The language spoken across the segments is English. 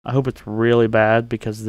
I hope it's really bad because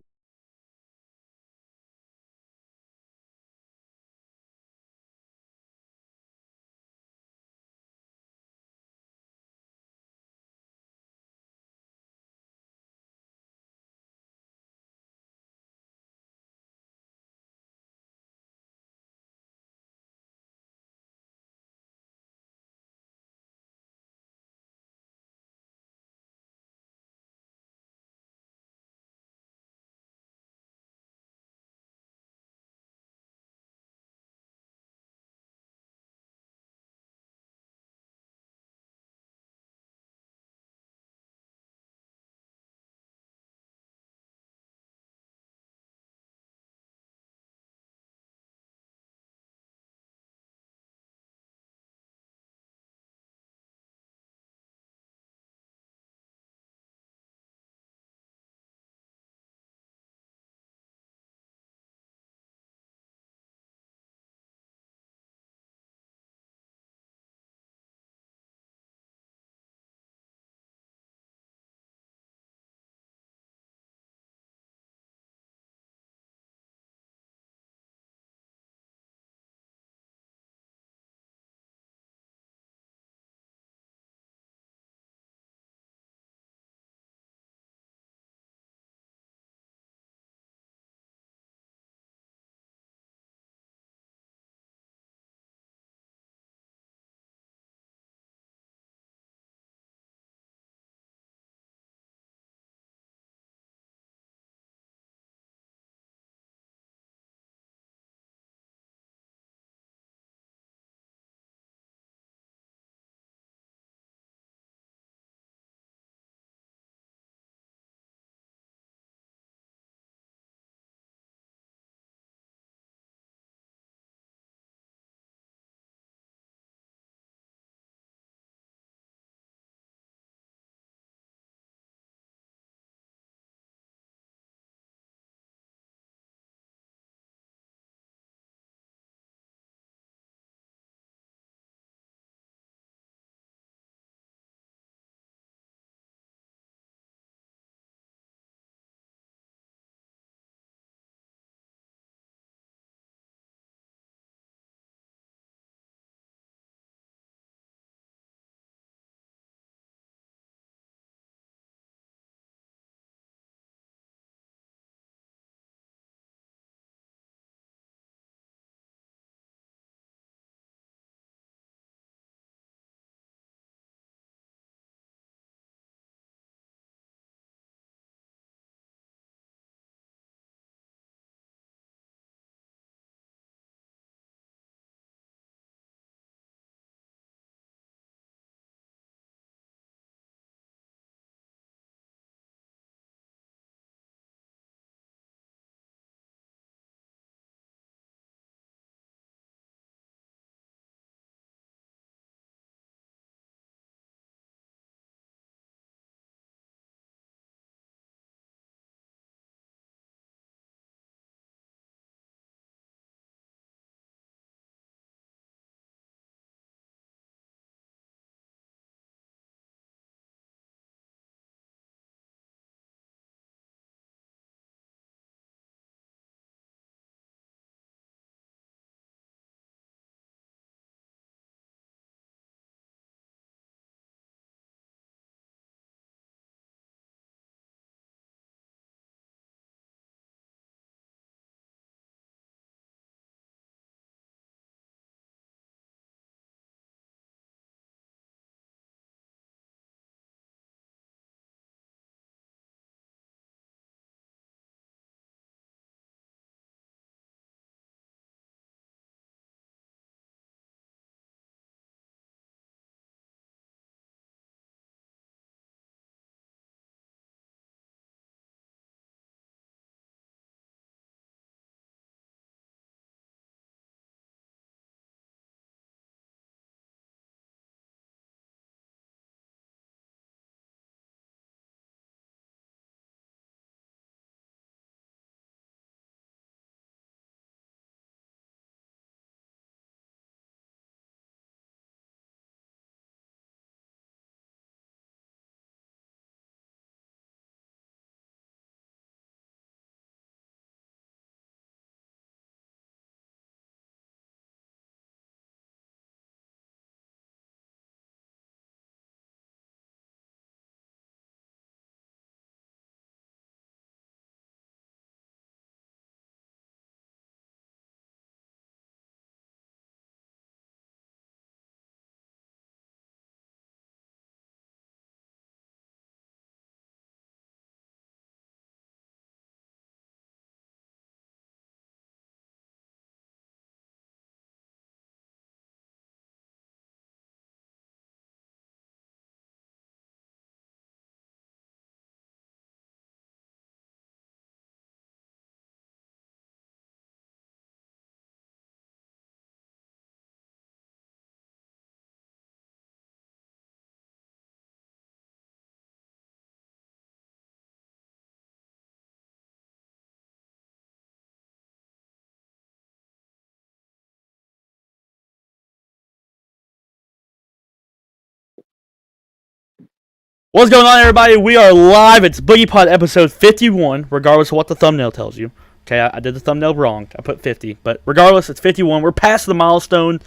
What's going on, everybody? We are live. It's BoogiePod episode 51, regardless of what the thumbnail tells you. Okay, I did the thumbnail wrong. I put 50, but regardless, it's 51. We're past the milestone,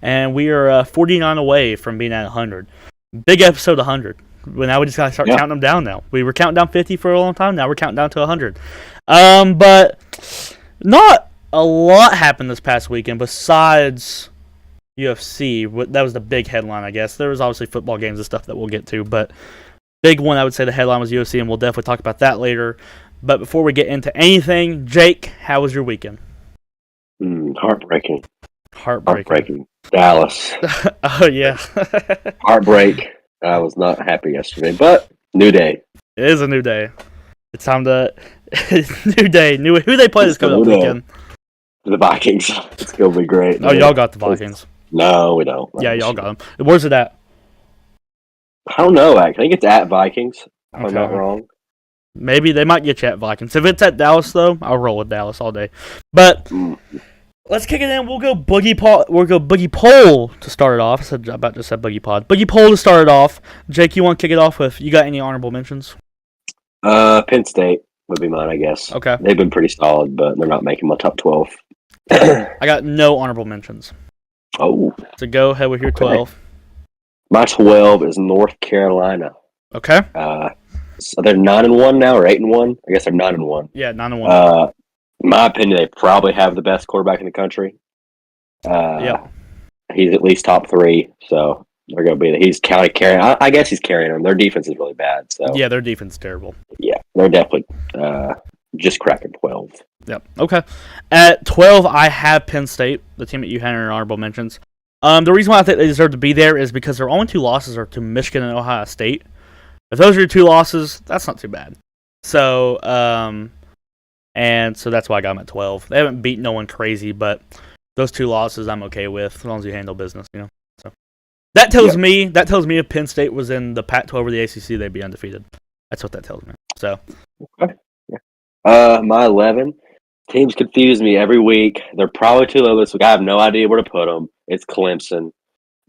and we are 49 away from being at 100. Big episode 100. Well, now we just got to start counting them down now. We were counting down 50 for a long time. Now we're counting down to 100. But not a lot happened this past weekend besides UFC. That was the big headline, I guess. There was obviously football games and stuff that we'll get to, but big one, I would say the headline was UFC, and we'll definitely talk about that later. But before we get into anything, Jake, how was your weekend? Heartbreaking. Heartbreaking. Dallas. Oh, yeah. Heartbreak. I was not happy yesterday, but new day. It is a new day. It's time to... new day. Who they play this coming up weekend? The Vikings. It's going to be great. Oh, y'all got the Vikings. No, we don't. Yeah, y'all got them. Where's it at? I don't know, I think it's at Vikings, if I'm not wrong. Maybe they might get you at Vikings. If it's at Dallas, though, I'll roll with Dallas all day. But let's kick it in. We'll go BoogiePod. We'll go Boogie Poll to start it off. I about to say BoogiePod. Boogie Poll to start it off. Jake, you want to kick it off with? You got any honorable mentions? Penn State would be mine, I guess. Okay. They've been pretty solid, but they're not making my top 12. I got no honorable mentions. Oh. So go ahead with your 12. My 12 is North Carolina. Okay. So they're 9-1 now, or 8-1. I guess they're 9-1. Yeah, 9-1. In my opinion, they probably have the best quarterback in the country. Yeah. He's at least top 3, so they're going to be. He's carrying. I guess he's carrying them. Their defense is really bad. So yeah, their defense is terrible. Yeah, they're definitely just cracking 12. Yep. Okay. At 12, I have Penn State, the team that you had in your honorable mentions. The reason why I think they deserve to be there is because their only 2 losses are to Michigan and Ohio State. If those are your 2 losses, that's not too bad. So, and so that's why I got them at 12. They haven't beaten no one crazy, but those 2 losses I'm okay with as long as you handle business, you know. So that tells me if Penn State was in the Pac-12 or the ACC, they'd be undefeated. That's what that tells me. So, okay. Yeah. My 11 teams confuse me every week. They're probably too low this week. I have no idea where to put them. It's Clemson.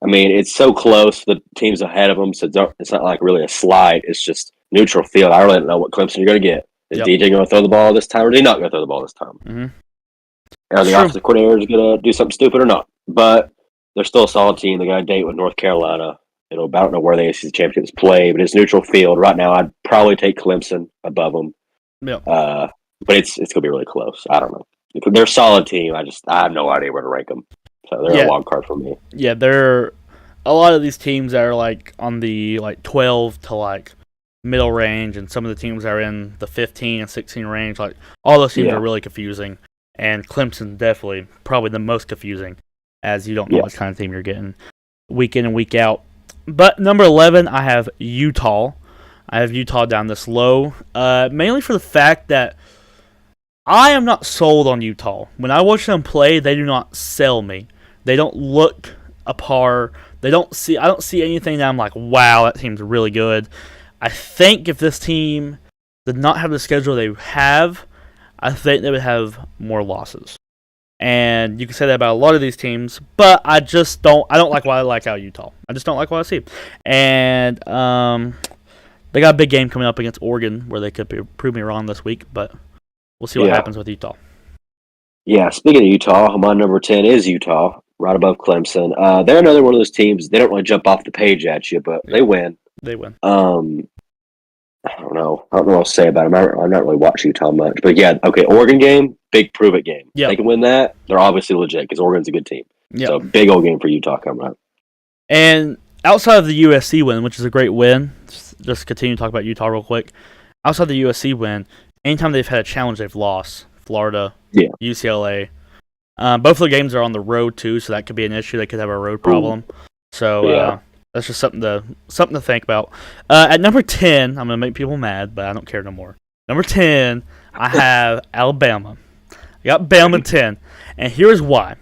I mean, it's so close. The team's ahead of them, so it's not like really a slide. It's just neutral field. I really don't know what Clemson you're going to get. Is DJ going to throw the ball this time, or is he not going to throw the ball this time? Mm-hmm. Are the offensive coordinators going to do something stupid or not? But they're still a solid team. They got a date with North Carolina. I don't know where the ACC championships play, but it's neutral field. Right now, I'd probably take Clemson above them. Yep. But it's going to be really close. I don't know. They're a solid team. I have no idea where to rank them. So they're a wild card for me. Yeah, they're a lot of these teams that are like on the 12 to middle range, and some of the teams that are in the 15 and 16 range. Like all those teams are really confusing, and Clemson definitely probably the most confusing, as you don't know what kind of team you're getting week in and week out. But number 11, I have Utah. I have Utah down this low, mainly for the fact that I am not sold on Utah. When I watch them play, they do not sell me. They don't look a par. I don't see anything that I'm like, wow, that team's really good. I think if this team did not have the schedule they have, I think they would have more losses. And you can say that about a lot of these teams, but I don't like what I like out of Utah. I just don't like what I see. And they got a big game coming up against Oregon where they could prove me wrong this week, but we'll see what happens with Utah. Yeah, speaking of Utah, my number 10 is Utah, right above Clemson. They're another one of those teams, they don't really jump off the page at you, but they win. They win. I don't know what to say about them. I'm not really watching Utah much. But yeah, okay, Oregon game, big prove-it game. Yep. They can win that, they're obviously legit because Oregon's a good team. Yep. So big old game for Utah coming up. And outside of the USC win, which is a great win, just continue to talk about Utah real quick. Outside of the USC win, anytime they've had a challenge, they've lost. Florida, UCLA. Both of the games are on the road too, so that could be an issue. They could have a road problem. So that's just something to think about. At number 10, I'm going to make people mad, but I don't care no more. Number 10, I have Alabama. I got Bama 10, and here's why.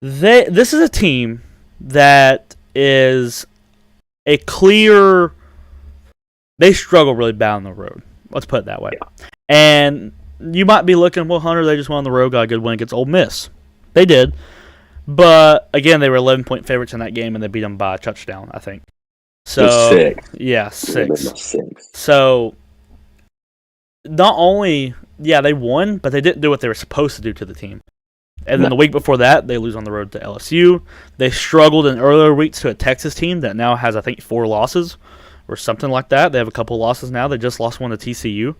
This is a team that is a clear. They struggle really bad on the road. Let's put it that way. And you might be looking, well, Hunter, they just went on the road, got a good win against Ole Miss. They did. But, again, they were 11-point favorites in that game, and they beat them by a touchdown, I think. Just So, six. yeah, Yeah, maybe 6. not six. So, not only, yeah, they won, but they didn't do what they were supposed to do to the team. And then the week before that, they lose on the road to LSU. They struggled in earlier weeks to a Texas team that now has, I think, 4 losses or something like that. They have a couple losses now. They just lost one to TCU,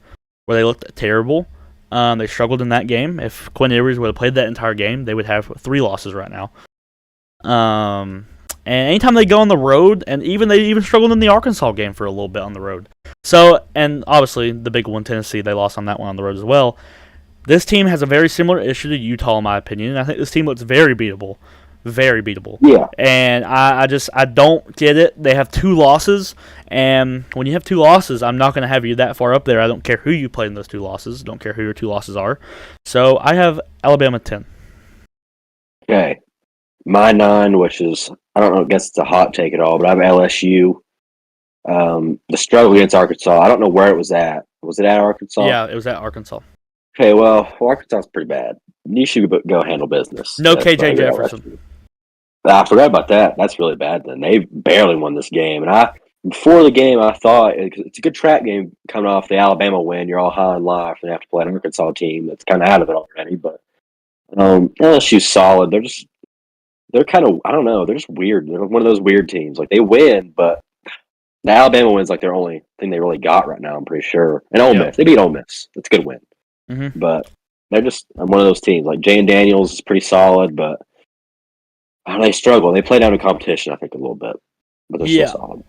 where they looked terrible. They struggled in that game. If Quinn Ewers would have played that entire game, they would have 3 losses right now. And anytime they go on the road, and they struggled in the Arkansas game for a little bit on the road. So, and obviously the big one, Tennessee, they lost on that one on the road as well. This team has a very similar issue to Utah, in my opinion. And I think this team looks very beatable. Very beatable. Yeah. And I don't get it. They have 2 losses. And when you have 2 losses, I'm not going to have you that far up there. I don't care who you played in those 2 losses. Don't care who your 2 losses are. So I have Alabama 10. Okay. My 9, which is, I don't know, I guess it's a hot take at all, but I have LSU. The struggle against Arkansas, I don't know where it was at. Was it at Arkansas? Yeah, it was at Arkansas. Okay, well, Arkansas is pretty bad. You should go handle business. No KJ Jefferson. I forgot about that. That's really bad then. They barely won this game. And before the game, I thought it's a good track game coming off the Alabama win. You're all high on life, and you have to play an Arkansas team that's kind of out of it already. But LSU's solid. They're kind of, I don't know, they're just weird. They're one of those weird teams. Like, they win, but the Alabama win's like their only thing they really got right now, I'm pretty sure. And Ole Miss. They beat Ole Miss. That's a good win. Mm-hmm. But they're just one of those teams. Like, Jane Daniels is pretty solid, but they struggle. They play down to competition, I think, a little bit. But they're still solid.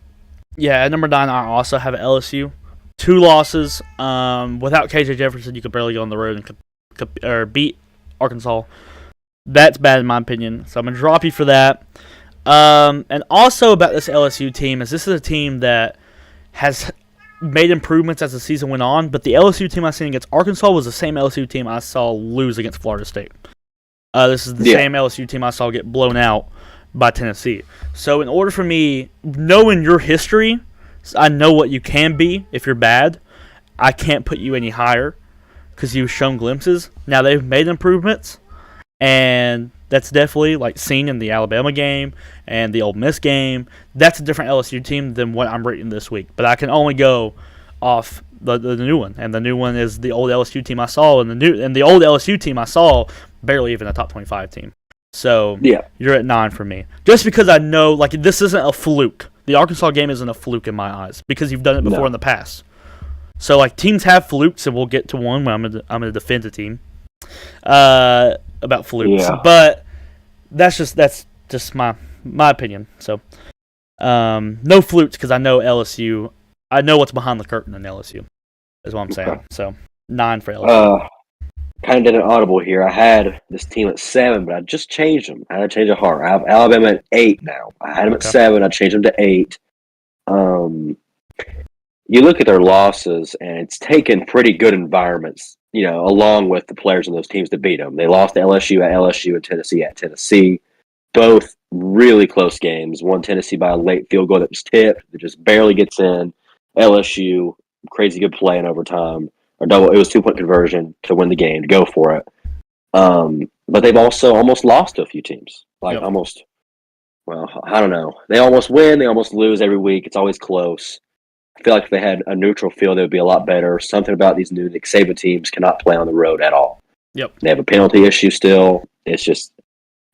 Yeah, at number 9, I also have LSU. 2 losses. Without KJ Jefferson, you could barely go on the road and beat Arkansas. That's bad in my opinion. So I'm going to drop you for that. And also about this LSU team is this is a team that has made improvements as the season went on, but the LSU team I seen against Arkansas was the same LSU team I saw lose against Florida State. This is the same LSU team I saw get blown out by Tennessee. So in order for me, knowing your history, I know what you can be if you're bad. I can't put you any higher because you've shown glimpses. Now they've made improvements, and that's definitely like seen in the Alabama game and the Ole Miss game. That's a different LSU team than what I'm rating this week. But I can only go off the new one, and the new one is the old LSU team I saw, and the old LSU team I saw barely even a top 25 team. So you're at 9 for me, just because I know like this isn't a fluke. The Arkansas game isn't a fluke in my eyes because you've done it before in the past. So like teams have flukes, and we'll get to one when I'm gonna defend a team about flukes. Yeah. But that's just my opinion. So no flukes because I know LSU. I know what's behind the curtain in LSU. Is what I'm saying. So 9 for LSU. Kind of did an audible here. I had this team at 7, but I just changed them. I had to change of heart. I have Alabama at 8 now. I had them at 7. I changed them to 8. You look at their losses, and it's taken pretty good environments, along with the players in those teams to beat them. They lost to LSU at LSU and Tennessee at Tennessee. Both really close games. One Tennessee by a late field goal that was tipped. That just barely gets in. LSU, crazy good play in overtime. It was 2-point conversion to win the game, to go for it. But they've also almost lost to a few teams. Almost, well, I don't know. They almost win, they almost lose every week. It's always close. I feel like if they had a neutral field, it would be a lot better. Something about these new Nick Saban teams cannot play on the road at all. Yep. They have a penalty issue still. It's just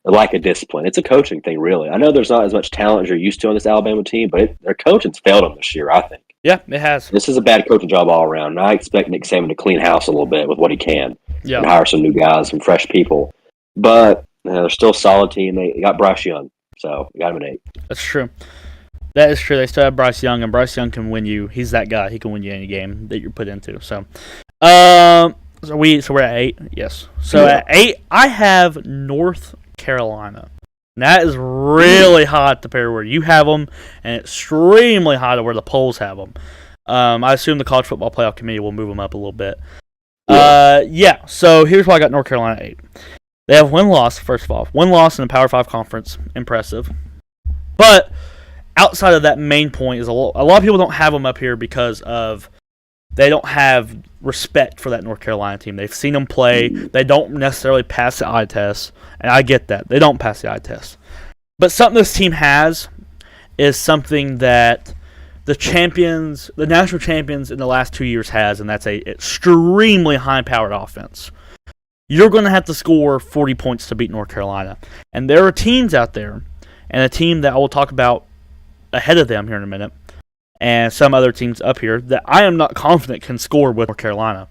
like a discipline. It's a coaching thing, really. I know there's not as much talent as you're used to on this Alabama team, but their coaching's failed them this year, I think. Yeah, it has. This is a bad coaching job all around. And I expect Nick Saban to clean house a little bit with what he can and hire some new guys, some fresh people. But they're still a solid team. They got Bryce Young, so we got him at 8. That's true. That is true. They still have Bryce Young, and Bryce Young can win you. He's that guy. He can win you any game that you're put into. So, so we're at 8. Yes. So at 8, I have North Carolina. And that is really high to pair where you have them, and extremely high to where the polls have them. I assume the College Football Playoff Committee will move them up a little bit. So here's why I got North Carolina at 8. They have one loss, first of all. One loss in the Power 5 conference. Impressive. But outside of that main point, is a lot of people don't have them up here because of they don't have respect for that North Carolina team. They've seen them play. They don't necessarily pass the eye test, and I get that. They don't pass the eye test. But something this team has is something that the national champions in the last 2 years has, and that's a extremely high-powered offense. You're going to have to score 40 points to beat North Carolina. And there are teams out there, and a team that I will talk about ahead of them here in a minute, and some other teams up here, that I am not confident can score with North Carolina.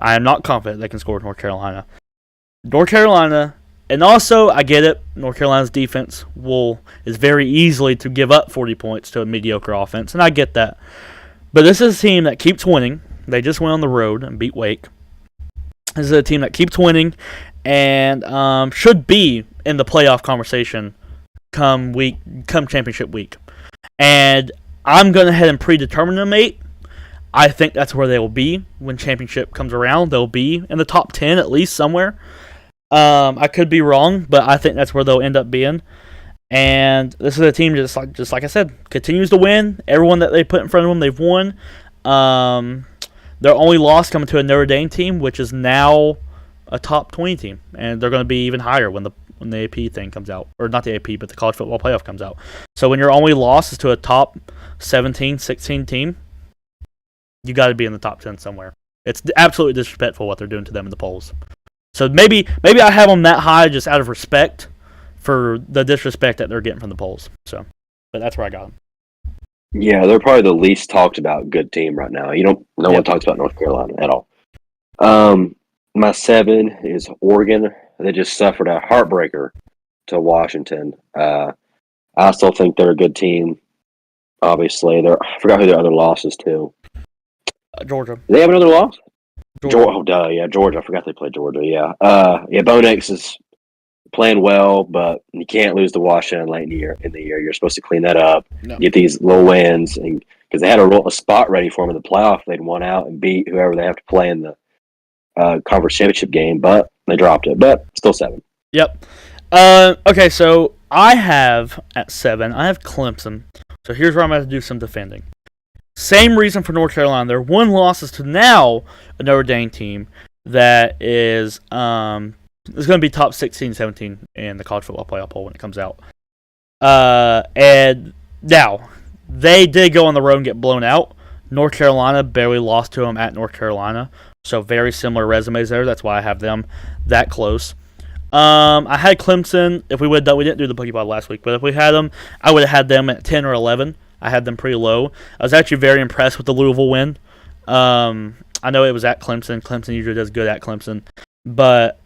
I am not confident they can score with North Carolina. North Carolina, and also, I get it, North Carolina's defense is very easily to give up 40 points to a mediocre offense, and I get that. But this is a team that keeps winning. They just went on the road and beat Wake. This is a team that keeps winning and should be in the playoff conversation come championship week. And I'm going ahead and predetermine them 8. I think that's where they will be when championship comes around. They'll be in the top 10 at least somewhere. I could be wrong, but I think that's where they'll end up being. And this is a team just like I said, continues to win. Everyone that they put in front of them, they've won. Their only loss coming to a Notre Dame team, which is now a top 20 team, and they're going to be even higher when the AP thing comes out, or not the AP, but the college football playoff comes out. So when your only loss is to a top 17, 16 team, you got to be in the top 10 somewhere. It's absolutely disrespectful what they're doing to them in the polls. So maybe I have them that high just out of respect for the disrespect that they're getting from the polls. So, but that's where I got them. Yeah, they're probably the least talked about good team right now. No one talks about North Carolina at all. My 7 is Oregon. They just suffered a heartbreaker to Washington. I still think they're a good team. Obviously, I forgot who their other loss is to. Georgia. Do they have another loss? Georgia. Yeah, Georgia. I forgot they played Georgia. Yeah. Bo Nix is playing well, but you can't lose to Washington late in the year. You're supposed to clean that up, get these little wins, and because they had a spot ready for them in the playoff, they'd won out and beat whoever they have to play in the conference championship game, but they dropped it. But still 7. Yep. Okay, so I have at 7. I have Clemson. So here's where I'm going to do some defending. Same reason for North Carolina. Their one loss is to now a Notre Dame team that is going to be top 16, 17 in the college football playoff poll when it comes out. And now, they did go on the road and get blown out. North Carolina barely lost to them at North Carolina. So very similar resumes there. That's why I have them that close. I had Clemson. If we didn't do the BoogiePod last week, but if we had them, I would have had them at 10 or 11. I had them pretty low. I was actually very impressed with the Louisville win. I know it was at Clemson. Clemson usually does good at Clemson. But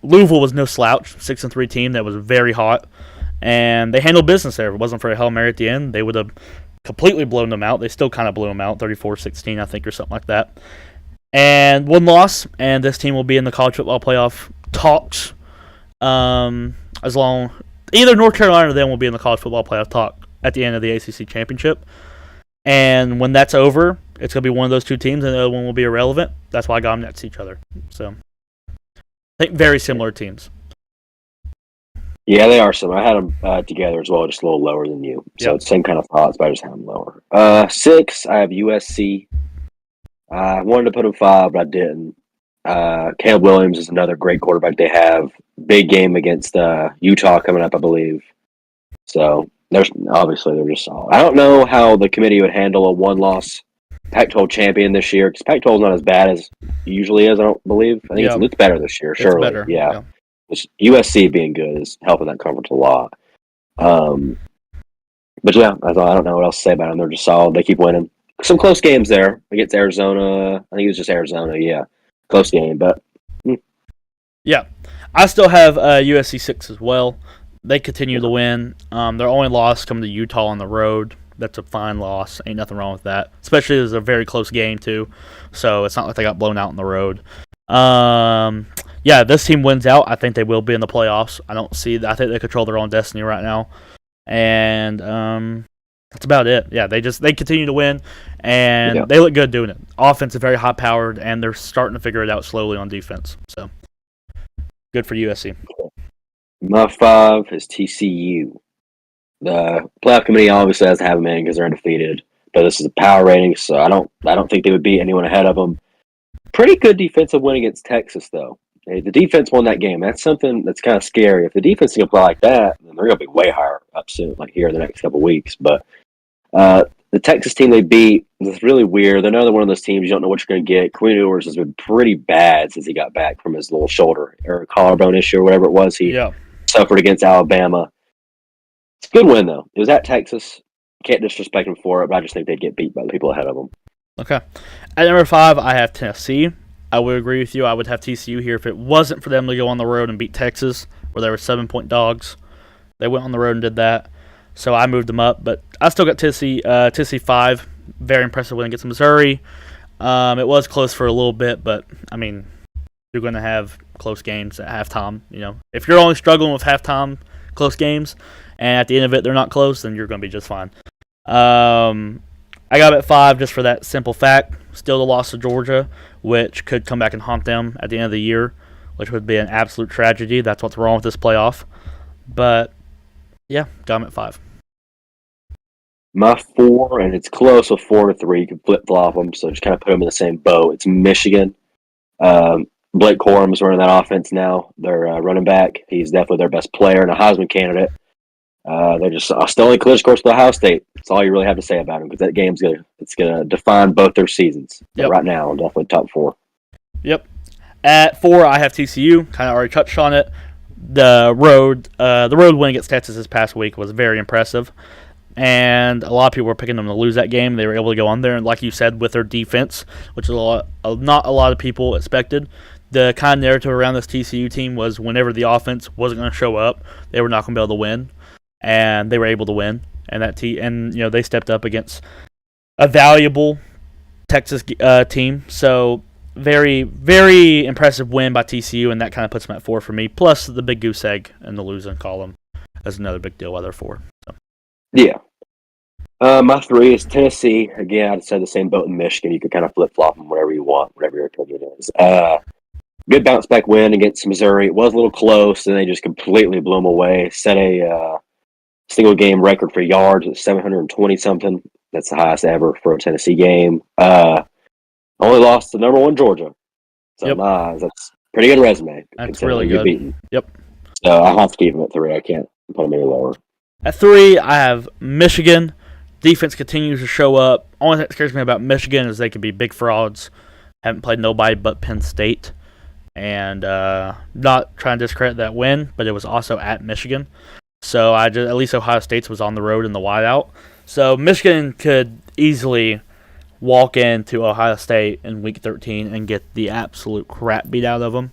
Louisville was no slouch. 6-3 team that was very hot. And they handled business there. If it wasn't for a Hail Mary at the end, they would have completely blown them out. They still kind of blew them out, 34-16, I think, or something like that. And one loss, and this team will be in the college football playoff talks. Either North Carolina or them will be in the college football playoff talk at the end of the ACC championship. And when that's over, it's going to be one of those two teams, and the other one will be irrelevant. That's why I got them next to each other. So, I think very similar teams. Yeah, they are similar. I had them together as well, just a little lower than you. So it's same kind of thoughts, but I just have them lower. 6, I have USC. I wanted to put them 5, but I didn't. Caleb Williams is another great quarterback they have. Big game against Utah coming up, I believe. So they're just solid. I don't know how the committee would handle a one-loss Pac-12 champion this year, because Pac-12 is not as bad as it usually is, I don't believe. I think it's better this year, surely. It's better. Yeah. USC being good is helping that conference a lot. But yeah, I don't know what else to say about them. They're just solid. They keep winning. Some close games there against Arizona. I think it was just Arizona, yeah. Close game, but... Yeah. I still have USC 6 as well. They continue to win. Their only loss coming to Utah on the road. That's a fine loss. Ain't nothing wrong with that. Especially as a very close game, too. So it's not like they got blown out on the road. Yeah, this team wins out. I think they will be in the playoffs. I think they control their own destiny right now. And that's about it. Yeah, they continue to win, and they look good doing it. Offense is very high-powered, and they're starting to figure it out slowly on defense. So, good for USC. My 5 is TCU. The playoff committee obviously has to have them in because they're undefeated, but this is a power rating, so I don't think they would beat anyone ahead of them. Pretty good defensive win against Texas, though. Hey, the defense won that game. That's something that's kind of scary. If the defense can play like that, then they're going to be way higher up soon, like here in the next couple of weeks. But the Texas team they beat is really weird. They're another one of those teams you don't know what you're going to get. Quinn Ewers has been pretty bad since he got back from his little shoulder or collarbone issue or whatever it was he suffered against Alabama. It's a good win, though. It was at Texas. Can't disrespect them for it, but I just think they'd get beat by the people ahead of them. Okay. At number 5, I have Tennessee. I would agree with you. I would have TCU here if it wasn't for them to go on the road and beat Texas, where they were 7-point dogs. They went on the road and did that. So I moved them up, but I still got Tennessee 5. Very impressive win against Missouri. It was close for a little bit, but, I mean, you're going to have close games at halftime. You know, if you're only struggling with halftime close games, and at the end of it they're not close, then you're going to be just fine. I got them at 5 just for that simple fact. Still the loss to Georgia, which could come back and haunt them at the end of the year, which would be an absolute tragedy. That's what's wrong with this playoff. But, yeah, got them at 5. My 4, and it's close with 4-3. You can flip-flop them, so just kind of put them in the same boat. It's Michigan. Blake Corum's running that offense now. They're running back. He's definitely their best player and a Heisman candidate. They're just still only clear scores to Ohio State. That's all you really have to say about them because that game's gonna define both their seasons. But right now, I'm definitely top 4. Yep. At 4, I have TCU. Kind of already touched on it. The road win against Texas this past week was very impressive, and a lot of people were picking them to lose that game. They were able to go on there, and like you said, with their defense, which is not a lot of people expected. The kind of narrative around this TCU team was whenever the offense wasn't going to show up, they were not going to be able to win. And they were able to win, and they stepped up against a valuable Texas team. So very, very impressive win by TCU, and that kind of puts them at 4 for me. Plus the big goose egg in the losing column is another big deal. Why they're 4. So. Yeah. My 3 is Tennessee. Again, I'd say the same boat in Michigan. You could kind of flip flop them whatever you want, whatever your opinion is. Good bounce back win against Missouri. It was a little close, and they just completely blew them away. Set a single game record for yards at 720 something. That's the highest ever for a Tennessee game. Only lost to number 1 Georgia. So that's a pretty good resume. That's really good. Beaten. Yep. So I'll have to keep them at 3. I can't put them any lower. At 3, I have Michigan. Defense continues to show up. Only thing that scares me about Michigan is they could be big frauds. Haven't played nobody but Penn State. And not trying to discredit that win, but it was also at Michigan. So at least Ohio State was on the road in the wideout. So Michigan could easily walk into Ohio State in Week 13 and get the absolute crap beat out of them.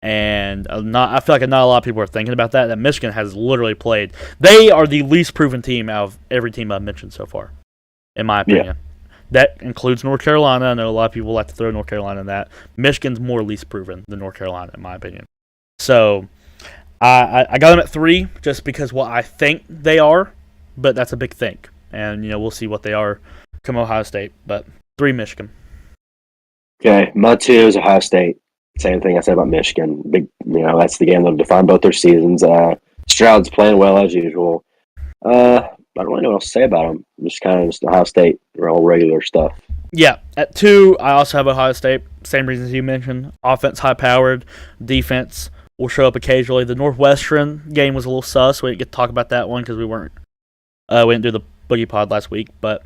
And I feel like not a lot of people are thinking about that. That Michigan has literally played. They are the least proven team out of every team I've mentioned so far, in my opinion. Yeah. That includes North Carolina. I know a lot of people like to throw North Carolina in that. Michigan's more least proven than North Carolina, in my opinion. So I got them at 3 just because what I think they are, but that's a big thing. And, we'll see what they are come Ohio State. But 3 Michigan. Okay, my 2 is Ohio State. Same thing I said about Michigan. Big, that's the game that'll define both their seasons. Stroud's playing well as usual. I don't really know what else to say about them. Just kind of Ohio State, all regular stuff. Yeah, at 2, I also have Ohio State. Same reasons you mentioned. Offense high-powered. Defense will show up occasionally. The Northwestern game was a little sus. We didn't get to talk about that one because we didn't do the BoogiePod last week. But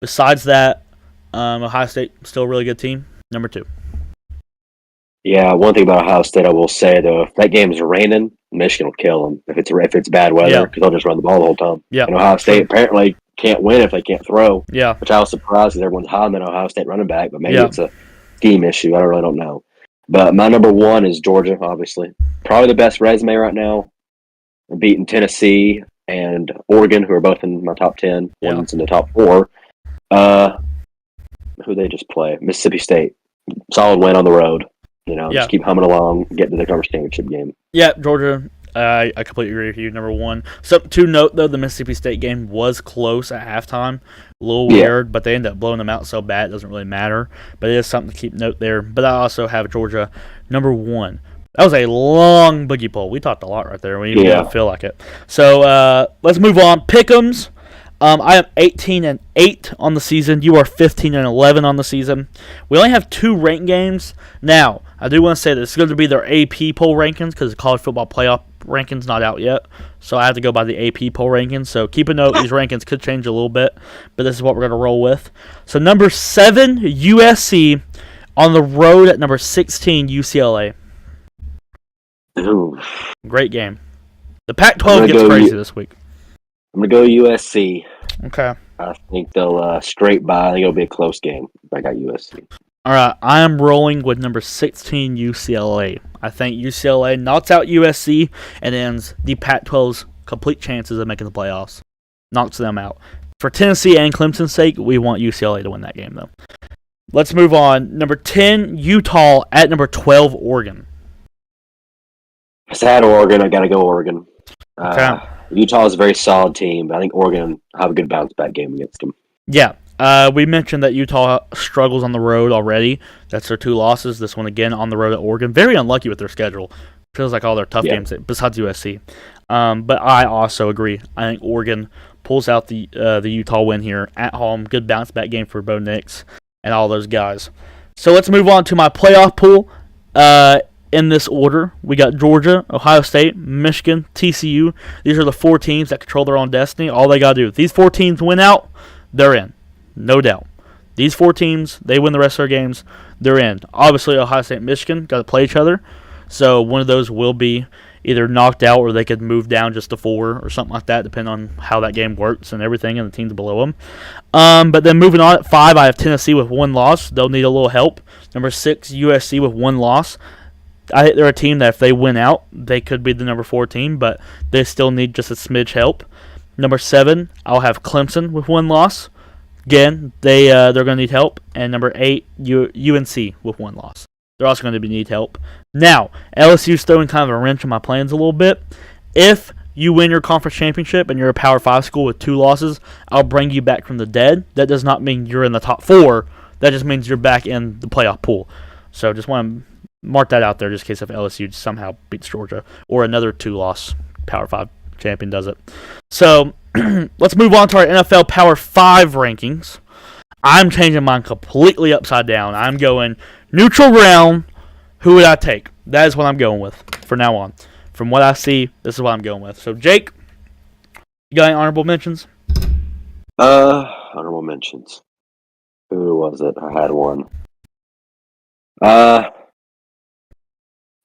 besides that, Ohio State still a really good team. Number 2. Yeah, one thing about Ohio State I will say though, if that game's raining, Michigan will kill them. If it's bad weather, because they'll just run the ball the whole time. Yeah. And Ohio State apparently can't win if they can't throw. Yeah. Which I was surprised because everyone's high on that Ohio State running back, but maybe it's a scheme issue. I really don't know. But my number 1 is Georgia, obviously. Probably the best resume right now. Beating Tennessee and Oregon, who are both in my top 10. Yeah. One's in the top 4. Who they just play? Mississippi State. Solid win on the road. Just keep humming along, get to the conference championship game. Yeah, Georgia, I completely agree with you, number 1. Something to note, though, the Mississippi State game was close at halftime. A little weird, but they ended up blowing them out so bad it doesn't really matter. But it is something to keep note there. But I also have Georgia, number 1. That was a long boogie poll. We talked a lot right there. We even didn't feel like it. So let's move on. Pick'ems. I am 18-8 on the season. You are 15-11 on the season. We only have 2 ranked games. Now, I do want to say that it's going to be their AP poll rankings because the college football playoff rankings not out yet. So I have to go by the AP poll rankings. So keep a note, these rankings could change a little bit, but this is what we're going to roll with. So number 7, USC on the road at number 16, UCLA. Ooh. Great game. The Pac-12 gets crazy this week. I'm going to go USC. Okay. I think they'll scrape by. I think it'll be a close game. I got USC. All right, I am rolling with number 16, UCLA. I think UCLA knocks out USC and ends the Pac-12's complete chances of making the playoffs. Knocks them out. For Tennessee and Clemson's sake, we want UCLA to win that game, though. Let's move on. Number 10, Utah at number 12, Oregon. It's at Oregon. I got to go Oregon. Okay. Utah is a very solid team, but I think Oregon will have a good bounce-back game against them. Yeah. We mentioned that Utah struggles on the road already. That's their 2 losses. This one again on the road at Oregon. Very unlucky with their schedule. Feels like all their tough games besides USC. But I also agree. I think Oregon pulls out the Utah win here at home. Good bounce back game for Bo Nix and all those guys. So let's move on to my playoff pool. In this order, we got Georgia, Ohio State, Michigan, TCU. These are the 4 teams that control their own destiny. All they got to do, if these 4 teams win out, they're in. No doubt. These 4 teams, they win the rest of their games, they're in. Obviously, Ohio State and Michigan got to play each other. So one of those will be either knocked out or they could move down just to 4 or something like that, depending on how that game works and everything and the teams below them. But then moving on at 5, I have Tennessee with 1 loss. They'll need a little help. Number 6, USC with 1 loss. I think they're a team that if they win out, they could be the number 4 team, but they still need just a smidge help. Number 7, I'll have Clemson with 1 loss. Again, they're going to need help. And number 8, UNC with 1 loss. They're also going to need help. Now, LSU's throwing kind of a wrench in my plans a little bit. If you win your conference championship and you're a Power 5 school with 2 losses, I'll bring you back from the dead. That does not mean you're in the top 4. That just means you're back in the playoff pool. So just want to mark that out there just in case if LSU somehow beats Georgia or another 2-loss Power 5 champion does it. So let's move on to our NFL Power 5 rankings. I'm changing mine completely upside down. I'm going neutral ground. Who would I take? That is what I'm going with from now on. From what I see, this is what I'm going with. So, Jake, you got any honorable mentions? Honorable mentions. Who was it? I had one.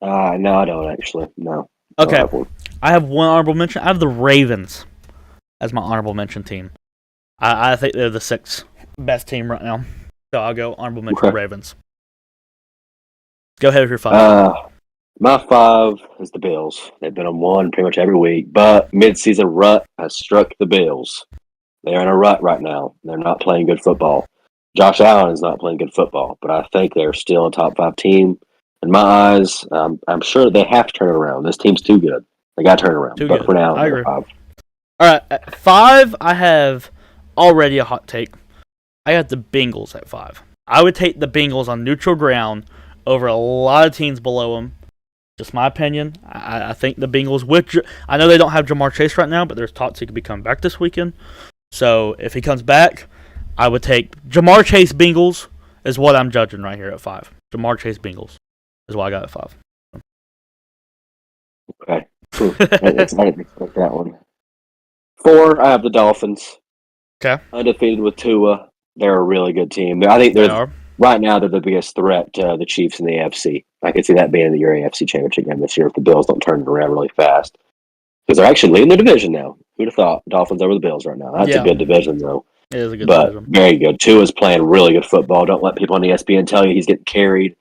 No, I don't actually. No. Okay. I have one honorable mention. I have the Ravens as my honorable mention team. I think they're the 6th best team right now. So I'll go honorable mention Ravens. Go ahead with your 5. My 5 is the Bills. They've been on 1 pretty much every week, but mid-season rut has struck the Bills. They're in a rut right now. They're not playing good football. Josh Allen is not playing good football, but I think they're still a top 5 team. In my eyes, I'm sure they have to turn it around. This team's too good. They got to turn it around. But for now, I agree. 5. All right, at 5, I have already a hot take. I got the Bengals at 5. I would take the Bengals on neutral ground over a lot of teams below them. Just my opinion. I think the Bengals, I know they don't have Jamar Chase right now, but there's talks he could be coming back this weekend. So if he comes back, I would take Jamar Chase Bengals is what I'm judging right here at 5. Jamar Chase Bengals is what I got at 5. Okay. I didn't expect that one. 4, I have the Dolphins. Okay. Undefeated with Tua. They're a really good team. I think right now they're the biggest threat to the Chiefs in the AFC. I could see that being your AFC championship game this year if the Bills don't turn it around really fast. Because they're actually leading the division now. Who'd have thought? Dolphins over the Bills right now. That's a good division, though. It is a good division. Very good. Tua's playing really good football. Don't let people on ESPN tell you he's getting carried.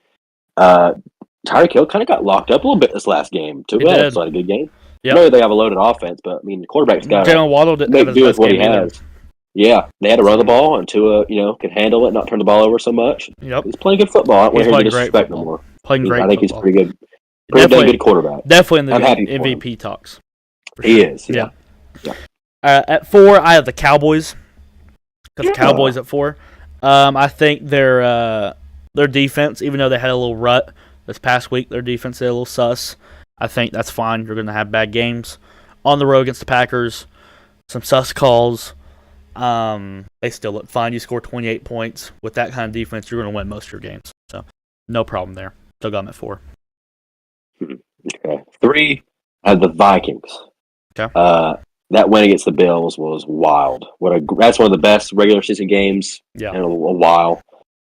Tyreek Hill kind of got locked up a little bit this last game. Tua had a good game. Yep. I know they have a loaded offense, but I mean, the quarterback's got to make do with what he has. Yeah, they had to run the ball, and Tua, could handle it, not turn the ball over so much. Yep. He's playing good football. I don't want to hear disrespect no more. Playing great. I think football. He's pretty good. Pretty good quarterback. Definitely in the MVP talks. He is. Yeah. At 4, I have the Cowboys. Got the Cowboys at 4. I think their defense, even though they had a little rut this past week, their defense is a little sus. I think that's fine. You're going to have bad games on the road against the Packers. Some sus calls. They still look fine. You score 28 points with that kind of defense, you're going to win most of your games. So, no problem there. Still got them at 4. Okay. 3, I have the Vikings. Okay. That win against the Bills was wild. That's one of the best regular season games in a while.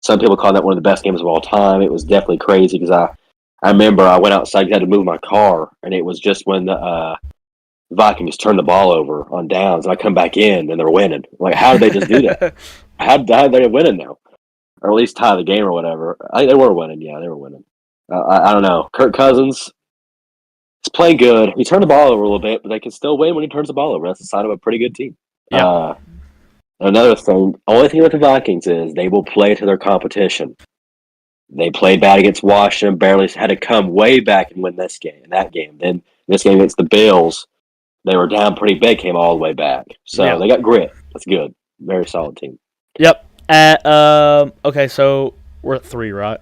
Some people call that one of the best games of all time. It was definitely crazy because I remember I went outside, had to move my car, and it was just when the Vikings turned the ball over on downs, and I come back in, and they're winning. Like, how did they just do that? How did they winning now? Or at least tie the game or whatever. They were winning. Yeah, they were winning. I don't know. Kirk Cousins is playing good. He turned the ball over a little bit, but they can still win when he turns the ball over. That's a sign of a pretty good team. Yeah. Another thing, only thing with the Vikings is they will play to their competition. They played bad against Washington, barely had to come way back and win that game. Then this game against the Bills, they were down pretty big, came all the way back. So they got grit. That's good. Very solid team. Yep. Okay, so we're at 3, right?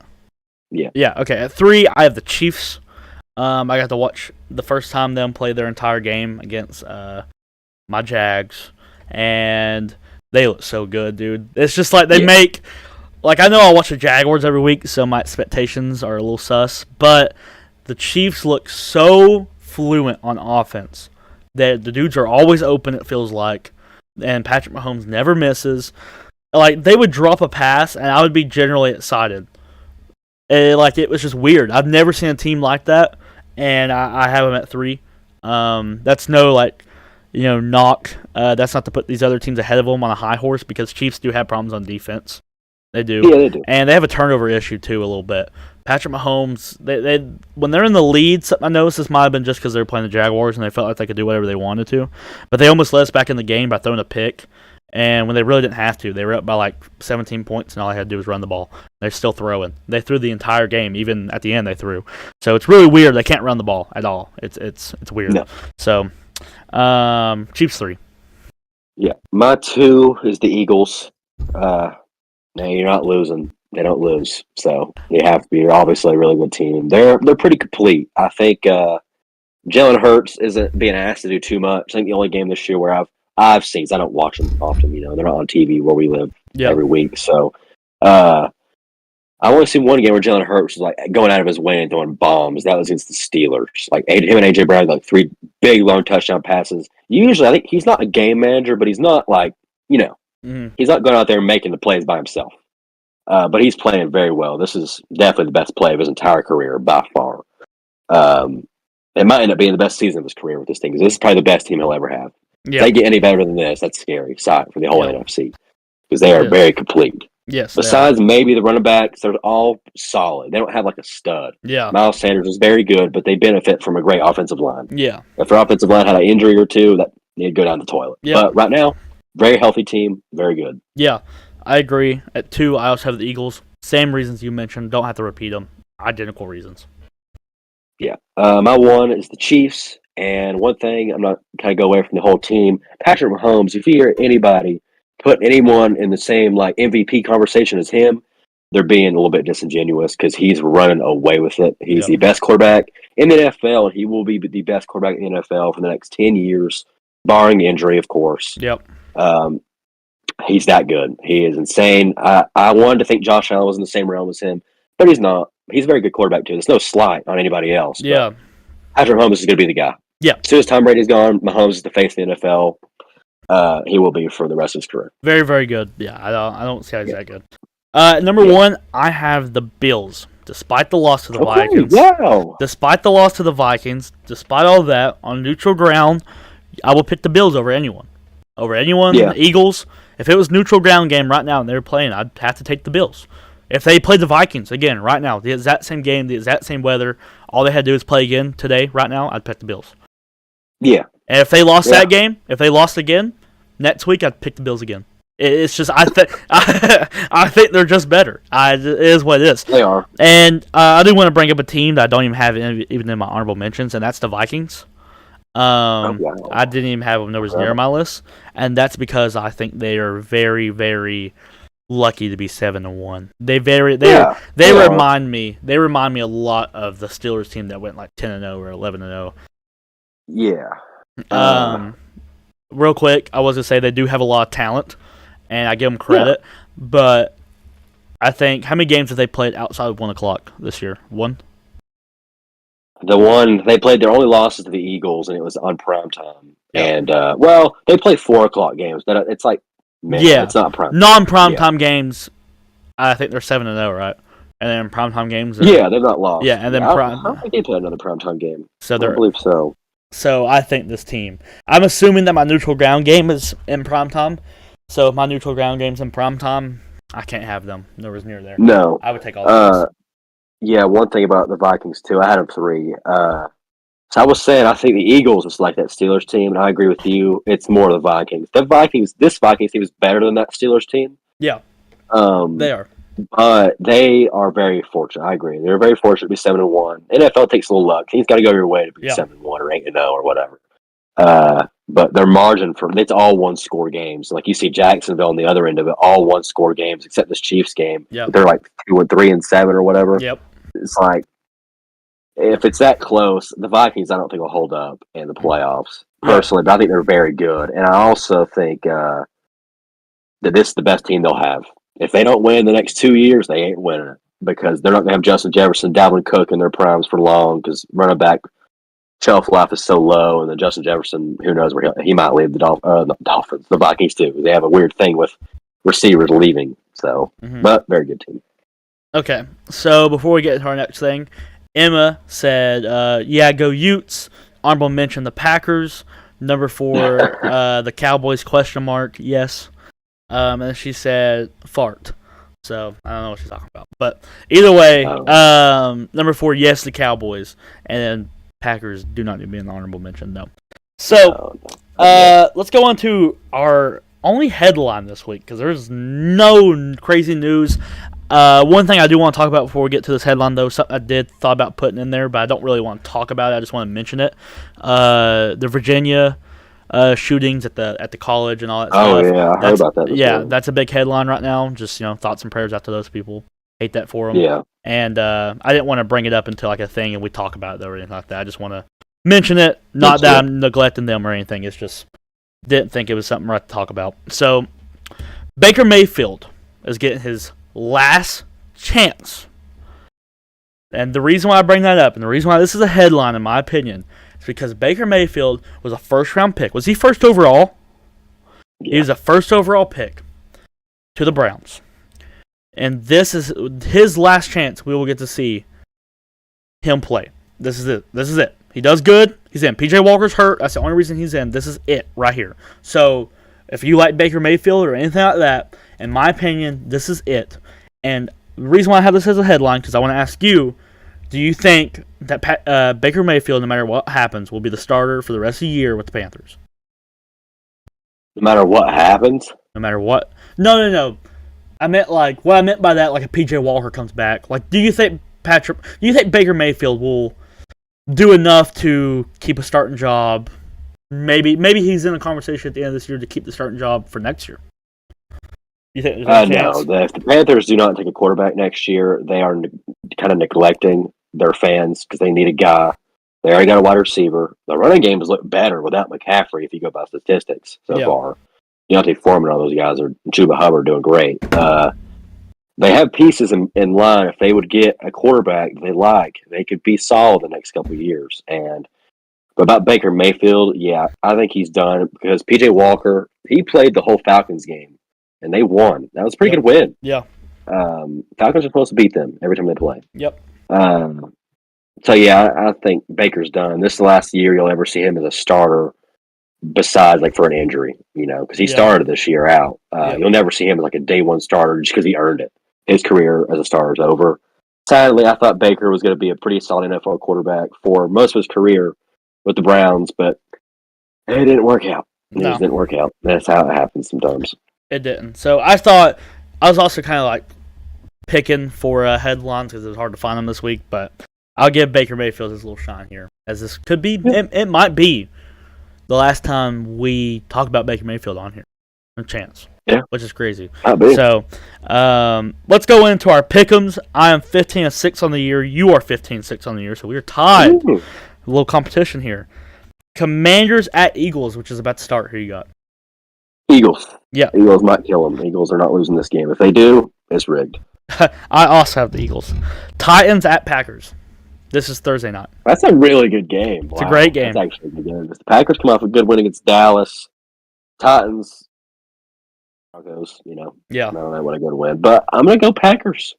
Yeah. Yeah, okay. At 3, I have the Chiefs. I got to watch the first time them play their entire game against my Jags, and they look so good, dude. It's just like they make... Like, I know I watch the Jaguars every week, so my expectations are a little sus, but the Chiefs look so fluent on offense that the dudes are always open, it feels like, and Patrick Mahomes never misses. Like, they would drop a pass, and I would be generally excited. It was just weird. I've never seen a team like that, and I have them at 3. That's no, knock. That's not to put these other teams ahead of them on a high horse, because Chiefs do have problems on defense. They do. Yeah, they do. And they have a turnover issue, too, a little bit. Patrick Mahomes, they when they're in the lead, I noticed this might have been just because they were playing the Jaguars and they felt like they could do whatever they wanted to. But they almost let us back in the game by throwing a pick. And when they really didn't have to, they were up by 17 points, and all they had to do was run the ball. They're still throwing. They threw the entire game. Even at the end, they threw. So it's really weird. They can't run the ball at all. It's weird. No. So, Chiefs 3. Yeah. My 2 is the Eagles. No, you're not losing. They don't lose. So you have to be. You're obviously a really good team. They're pretty complete. I think Jalen Hurts isn't being asked to do too much. I think the only game this year where I've seen, because I don't watch them often, they're not on TV where we live every week. So I only seen one game where Jalen Hurts was going out of his way and throwing bombs. That was against the Steelers. Him and AJ Brown had 3 big long touchdown passes. Usually, I think he's not a game manager, but he's not he's not going out there and making the plays by himself. But he's playing very well. This is definitely the best play of his entire career by far. It might end up being the best season of his career with this team, because this is probably the best team he'll ever have. If they get any better than this, that's scary sight for the whole NFC, because they are very complete. Yes. Besides maybe the running backs, they're all solid. They don't have a stud. Yeah. Miles Sanders is very good, but they benefit from a great offensive line. Yeah. If their offensive line had an injury or two, that need to go down the toilet. Yeah. But right now, very healthy team, very good. Yeah, I agree. At 2, I also have the Eagles. Same reasons you mentioned. Don't have to repeat them. Identical reasons. Yeah. My 1 is the Chiefs. And one thing, I'm not kind of go away from the whole team. Patrick Mahomes, if you hear anybody put anyone in the same MVP conversation as him, they're being a little bit disingenuous, because he's running away with it. He's the best quarterback in the NFL, and he will be the best quarterback in the NFL for the next 10 years, barring injury, of course. Yep. He's that good. He is insane. I wanted to think Josh Allen was in the same realm as him, but he's not. He's a very good quarterback, too. There's no slight on anybody else. Yeah. Patrick Mahomes is going to be the guy. Yeah. As soon as Tom Brady's gone, Mahomes is the face of the NFL. He will be for the rest of his career. Very, very good. Yeah, I don't see how he's that good. Number 1, I have the Bills. Despite the loss to the Vikings. Wow. Despite the loss to the Vikings, despite all that, on neutral ground, I will pick the Bills over anyone. The Eagles. If it was neutral ground game right now and they were playing, I'd have to take the Bills. If they played the Vikings, again, right now, the exact same game, the exact same weather, all they had to do is play again today, right now, I'd pick the Bills. Yeah. And if they lost that game, if they lost again, next week I'd pick the Bills again. It's just, I think they're just better. It is what it is. They are. And I do want to bring up a team that I don't even have even in my honorable mentions, and that's the Vikings. I didn't even have them nowhere near my list, and that's because I think they are very, very lucky to be 7-1. They remind me a lot of the Steelers team that went 10-0 or 11-0. Yeah. Real quick, I was gonna say they do have a lot of talent, and I give them credit, but I think, how many games have they played outside of 1 o'clock this year? One? The one they played, their only losses to the Eagles, and it was on prime time. Yep. And they play 4 o'clock games. But it's like, man, it's not prime. Non-prime time games. I think they're 7-0, right? And then primetime games. They've not lost. Yeah, and then I don't think they play another primetime game. So I believe so. So I think this team. I'm assuming that my neutral ground game is in primetime. So if my neutral ground game's in primetime, I can't have them. Nowhere's near there. No. I would take all of these. Yeah, one thing about the Vikings, too, I had them 3. So I was saying I think the Eagles is like that Steelers team, and I agree with you. It's more the Vikings. This Vikings team is better than that Steelers team. Yeah. They are. But they are very fortunate. I agree. They're very fortunate to be 7-1. NFL takes a little luck. He's got to go your way to be 7-1 or 8-0 or whatever. But their margin it's all 1-score games. Like you see Jacksonville on the other end of it, all 1-score games except this Chiefs game. Yep. They're like 2-3-7 or whatever. Yep. It's like if it's that close, the Vikings I don't think will hold up in the playoffs personally. But I think they're very good, and I also think that this is the best team they'll have. If they don't win the next 2 years, they ain't winning it because they're not going to have Justin Jefferson, Dalvin Cook in their primes for long because running back shelf life is so low, and then Justin Jefferson, who knows where he might leave the Dolphins, the Vikings too. They have a weird thing with receivers leaving. So, but very good team. Okay, so before we get to our next thing, Emma said, go Utes. Honorable mention the Packers. Number 4, the Cowboys, ? Yes. And she said fart. So I don't know what she's talking about. But either way, number 4, yes, the Cowboys. And then Packers do not need to be an honorable mention, no. So let's go on to our only headline this week because there's no crazy news. One thing I do want to talk about before we get to this headline, though, something I did thought about putting in there, but I don't really want to talk about it. I just want to mention it. The Virginia shootings at the college and all that stuff. Oh, yeah, I heard about that. Yeah, that's a big headline right now. Just, thoughts and prayers out to those people. Hate that for them. Yeah. And I didn't want to bring it up until like a thing and we talk about it or anything like that. I just want to mention it. Not that I'm neglecting them or anything. It's just didn't think it was something right to talk about. So Baker Mayfield is getting his last chance. And the reason why I bring that up and the reason why this is a headline in my opinion is because Baker Mayfield was a first-round pick. Was he first overall? Yeah. He was a first overall pick to the Browns. And this is his last chance we will get to see him play. This is it. He does good. He's in. PJ Walker's hurt. That's the only reason he's in. This is it right here. So if you like Baker Mayfield or anything like that, in my opinion, this is it. And the reason why I have this as a headline, because I want to ask you, do you think that Baker Mayfield, no matter what happens, will be the starter for the rest of the year with the Panthers? No matter what happens? No matter what? No. I meant what I meant by that, like a PJ Walker comes back. Like, do you think Baker Mayfield will do enough to keep a starting job? Maybe he's in a conversation at the end of this year to keep the starting job for next year. You think there's no. If the Panthers do not take a quarterback next year, they are kind of neglecting their fans because they need a guy. They already got a wide receiver. The running game has looked better without McCaffrey if you go by statistics so far. Deontay Foreman, all those guys are Chuba Hubbard doing great. They have pieces in line. If they would get a quarterback they like, they could be solid the next couple of years. But about Baker Mayfield, yeah, I think he's done because PJ Walker, he played the whole Falcons game and they won. That was a pretty good win. Yeah. Falcons are supposed to beat them every time they play. Yep. So yeah, I think Baker's done. This is the last year you'll ever see him as a starter. Besides, for an injury, because he started this year out. You'll never see him as a day one starter just because he earned it. His career as a starter is over. Sadly, I thought Baker was going to be a pretty solid NFL quarterback for most of his career with the Browns, but it didn't work out. It just didn't work out. That's how it happens sometimes. It didn't. So I thought I was also kind of picking for headlines because it was hard to find them this week, but I'll give Baker Mayfield his little shine here, as this could be. It might be the last time we talk about Baker Mayfield on here. A chance. Yeah. Which is crazy. So, let's go into our pick'ems. I am 15-6 on the year. You are 15-6 on the year. So we are tied. Ooh. A little competition here. Commanders at Eagles, which is about to start. Who you got? Eagles. Yeah. Eagles might kill them. Eagles are not losing this game. If they do, it's rigged. I also have the Eagles. Titans at Packers. This is Thursday night. That's a really good game. It's a great game. That's actually a good game. The Packers come off a good win against Dallas. Titans, Broncos, Yeah. I don't know what a good win. But I'm going to go Packers.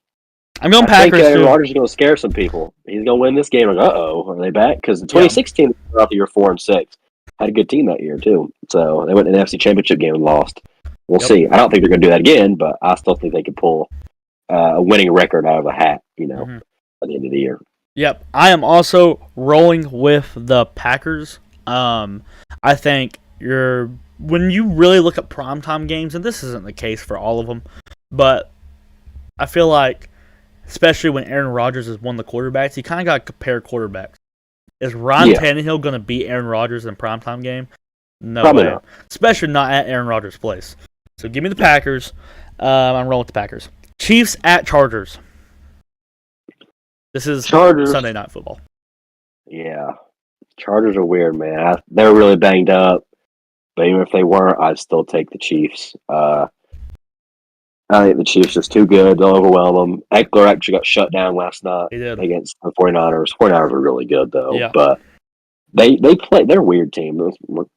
I'm going I Packers, think too. Rodgers is going to scare some people. He's going to win this game. Like, uh-oh, are they back? Because in 2016, they were out the year 4-6. Had a good team that year, too. So they went to the NFC Championship game and lost. We'll see. I don't think they're going to do that again, but I still think they could pull a winning record out of a hat, at the end of the year. Yep. I am also rolling with the Packers. I think when you really look at primetime games, and this isn't the case for all of them, but I feel like, especially when Aaron Rodgers is one of the quarterbacks, you kind of got to compare quarterbacks. Is Ryan Tannehill going to beat Aaron Rodgers in a primetime game? No Probably way. not. Especially not at Aaron Rodgers' place. So give me the Packers. I'm rolling with the Packers. Chiefs at Chargers. This is Chargers. Sunday Night Football. Yeah. Chargers are weird, man. They're really banged up. But even if they weren't, I'd still take the Chiefs. I think the Chiefs are just too good. They'll overwhelm them. Eckler actually got shut down last night against the 49ers. 49ers are really good, though. Yeah. But they play. They're a weird team.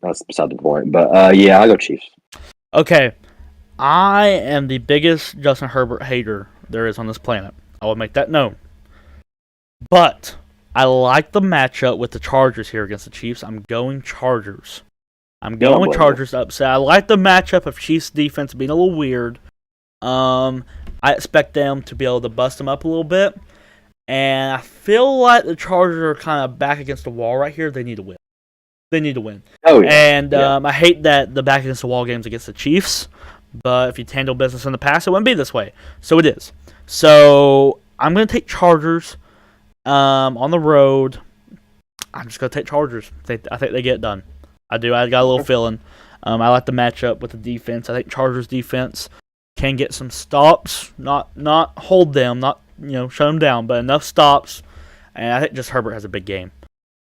That's beside the point. But, I'll go Chiefs. Okay. I am the biggest Justin Herbert hater there is on this planet. I will make that known. But I like the matchup with the Chargers here against the Chiefs. I'm going Chargers. I'm going with Chargers upset. I like the matchup of Chiefs defense being a little weird. I expect them to be able to bust them up a little bit. And I feel like the Chargers are kind of back against the wall right here. They need to win. Oh, yeah. And I hate that the back against the wall games against the Chiefs. But if you handle business in the past, it wouldn't be this way. So it is. So I'm going to take Chargers on the road. I'm just going to take Chargers. I think they get it done. I do. I got a little feeling. I like the matchup with the defense. I think Chargers defense can get some stops. Not hold them. Not shut them down. But enough stops. And I think just Herbert has a big game.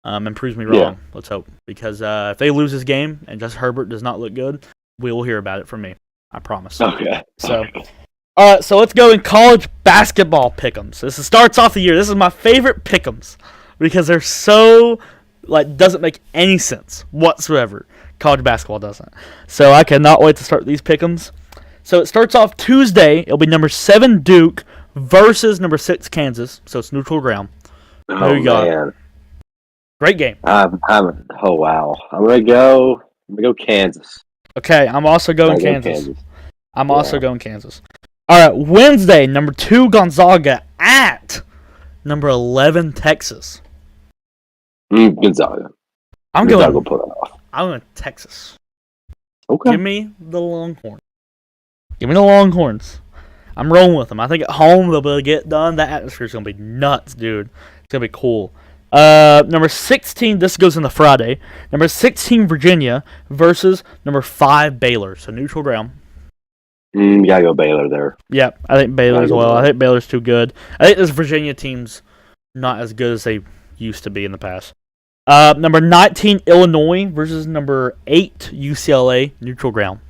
And proves me wrong. Yeah. Let's hope. Because if they lose this game and just Herbert does not look good, we will hear about it from me. I promise. Okay. So, all right. So let's go in college basketball pick'ems. This starts off the year. This is my favorite pick'ems because they're so doesn't make any sense whatsoever. College basketball doesn't. So I cannot wait to start these pick'ems. So it starts off Tuesday. It'll be number 7 Duke versus number 6 Kansas. So it's neutral ground. Oh, man. Great game. Oh, wow. I'm gonna go Kansas. Okay, I'm also going Kansas. I'm also going Kansas. All right, Wednesday, number 2 Gonzaga at number 11 Texas. Gonzaga. Gonzaga will pull it off. I'm going Texas. Okay. Give me the Longhorns. I'm rolling with them. I think at home they'll be able to get it done. That atmosphere's going to be nuts, dude. It's going to be cool. Number 16, this goes into Friday. Number 16, Virginia versus number 5, Baylor. So neutral ground. You gotta go Baylor there. Yeah, I think Baylor as well. I think Baylor's too good. I think this Virginia team's not as good as they used to be in the past. Number 19, Illinois versus number 8, UCLA. Neutral ground.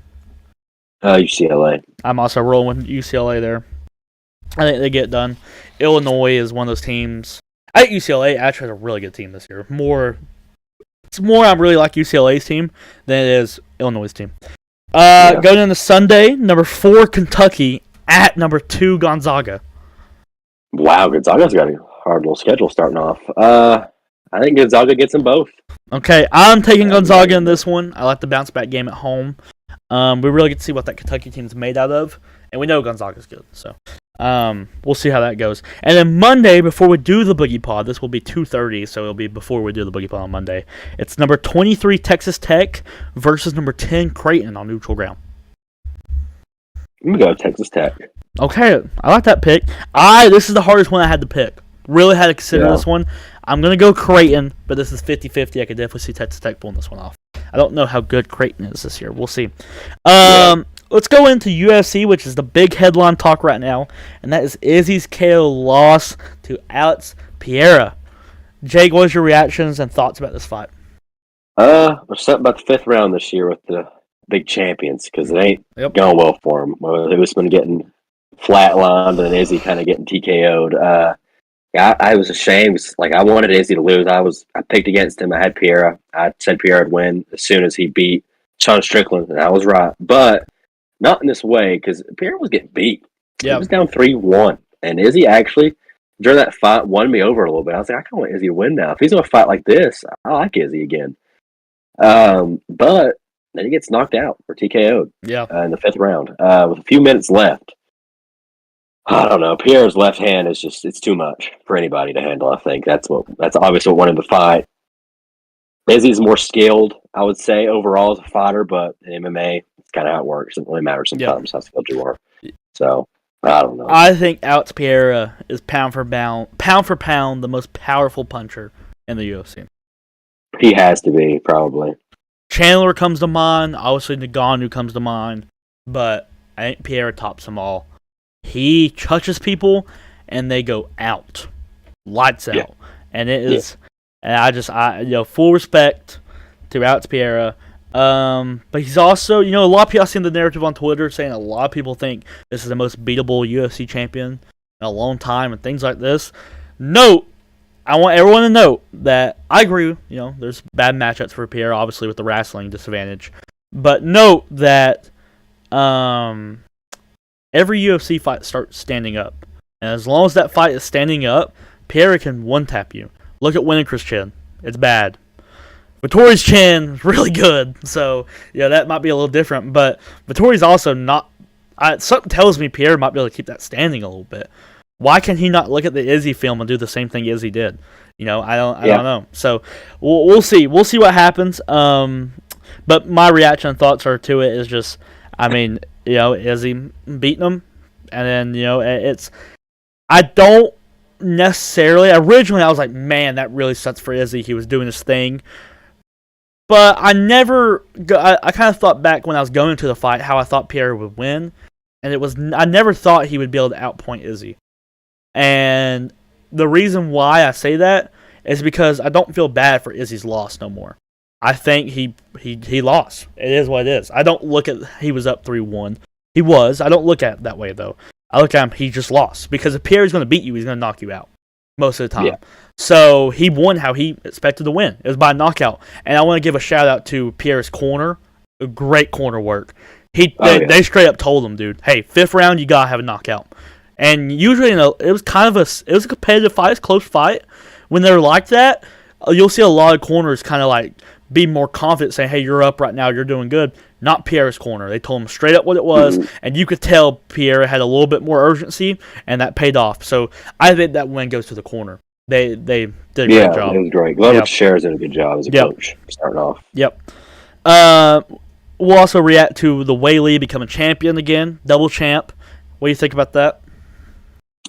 UCLA. I'm also rolling with UCLA there. I think they get it done. Illinois is one of those teams. I think UCLA actually has a really good team this year. It's more I really like UCLA's team than it is Illinois' team. Going into Sunday, number 4 Kentucky at number 2 Gonzaga. Wow, Gonzaga's got a hard little schedule starting off. I think Gonzaga gets them both. Okay, I'm taking Gonzaga in this one. I like the bounce back game at home. We really get to see what that Kentucky team is made out of, and we know Gonzaga's good. So we'll see how that goes. And then Monday, before we do the BoogiePod, this will be 2:30, so it'll be before we do the BoogiePod on Monday. It's number 23 Texas Tech versus number 10 Creighton on neutral ground. I'm gonna go Texas Tech. Okay, I like that pick. This is the hardest one I had to pick. Really had to consider this one. I'm going to go Creighton, but this is 50-50. I could definitely see Texas Tech pulling this one off. I don't know how good Creighton is this year. We'll see. Let's go into UFC, which is the big headline talk right now, and that is Izzy's KO loss to Alex Pereira. Jake, what was your reactions and thoughts about this fight? There's something about the 5th round this year with the big champions because it ain't going well for them. Usman getting flatlined and Izzy kind of getting TKO'd. I was ashamed. Like, I wanted Izzy to lose. I picked against him. I had PEREIRA. I said PEREIRA would win as soon as he beat Sean Strickland, and I was right. But not in this way, because PEREIRA was getting beat. He was down 3-1. And Izzy actually, during that fight, won me over a little bit. I was like, I kind of want Izzy to win now. If he's going to fight like this, I like Izzy again. But then he gets knocked out or TKO'd in the 5th round with a few minutes left. I don't know. Pierre's left hand is it's too much for anybody to handle, I think. That's obviously what won him the fight. Izzy's more skilled, I would say, overall as a fighter, but in MMA, it's kind of how it works. It really matters sometimes how skilled you are. So, I don't know. I think Alex Pereira is pound for pound, the most powerful puncher in the UFC. He has to be, probably. Chandler comes to mind. Obviously, Ngannou comes to mind. But I think Pereira tops them all. He touches people, and they go out. Lights out. And it is... And I full respect to Alex Pereira. But he's also, a lot of people, I've seen the narrative on Twitter saying a lot of people think this is the most beatable UFC champion in a long time and things like this. I want everyone to note that I agree, there's bad matchups for Pereira, obviously with the wrestling disadvantage. But note that every UFC fight starts standing up. And as long as that fight is standing up, Pereira can one-tap you. Look at Winnicker's chin. It's bad. Vittori's chin is really good. So, that might be a little different. But Vittori's also not... something tells me Pereira might be able to keep that standing a little bit. Why can he not look at the Izzy film and do the same thing Izzy did? I don't know. So, we'll see. We'll see what happens. But my reaction and thoughts are to it is just... Izzy beating him. And then, it's... I don't... necessarily. Originally, I was like, man, that really sucks for Izzy. He was doing his thing. But I kind of thought back when I was going to the fight how I thought Pierre would win. And I never thought he would be able to outpoint Izzy. And the reason why I say that is because I don't feel bad for Izzy's loss no more. I think he lost. It is what it is. I don't look at he was up 3-1. He was. I don't look at it that way, though. I look at him, he just lost. Because if Pierre's going to beat you, he's going to knock you out most of the time. Yeah. So he won how he expected to win. It was by knockout. And I want to give a shout-out to Pierre's corner. Great corner work. They straight up told him, dude, hey, 5th round, you got to have a knockout. And usually, it was kind of a competitive fight, it's a close fight. When they're like that, you'll see a lot of corners kind of like be more confident, saying, hey, you're up right now, you're doing good. Not Pierre's corner. They told him straight up what it was, and you could tell Pierre had a little bit more urgency, and that paid off. So I think that win goes to the corner. They did a great job. It was great. Glover Shares did a good job as a coach starting off. Yep. We'll also react to the Weili becoming champion again, double champ. What do you think about that?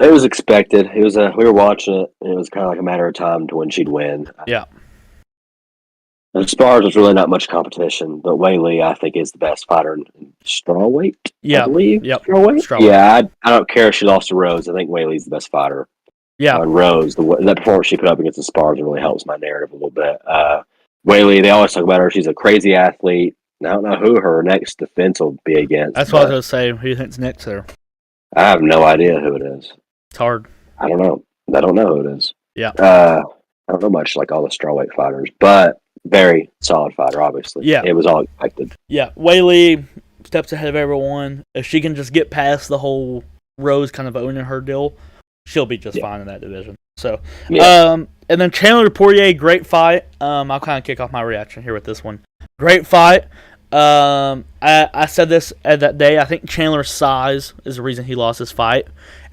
It was expected. It was we were watching it, and it was kind of like a matter of time to when she'd win. Yeah. And spars was really not much competition, but Weili, I think, is the best fighter in strawweight. Yeah, I believe. Yep. Strawweight. Yeah, I don't care if she lost to Rose. I think Weili's the best fighter. Yeah. Rose, that performance she put up against the spars really helps my narrative a little bit. Weili, they always talk about her. She's a crazy athlete. I don't know who her next defense will be against. That's what I was going to say. Who do you think's next there? I have no idea who it is. It's hard. I don't know. I don't know who it is. Yeah. I don't know much like all the strawweight fighters, but very solid fighter, obviously. Yeah. It was all expected. Yeah. Weili steps ahead of everyone. If she can just get past the whole Rose kind of owning her deal, she'll be just fine in that division. So, and then Chandler Poirier, great fight. I'll kind of kick off my reaction here with this one. Great fight. I said this at that day. I think Chandler's size is the reason he lost his fight.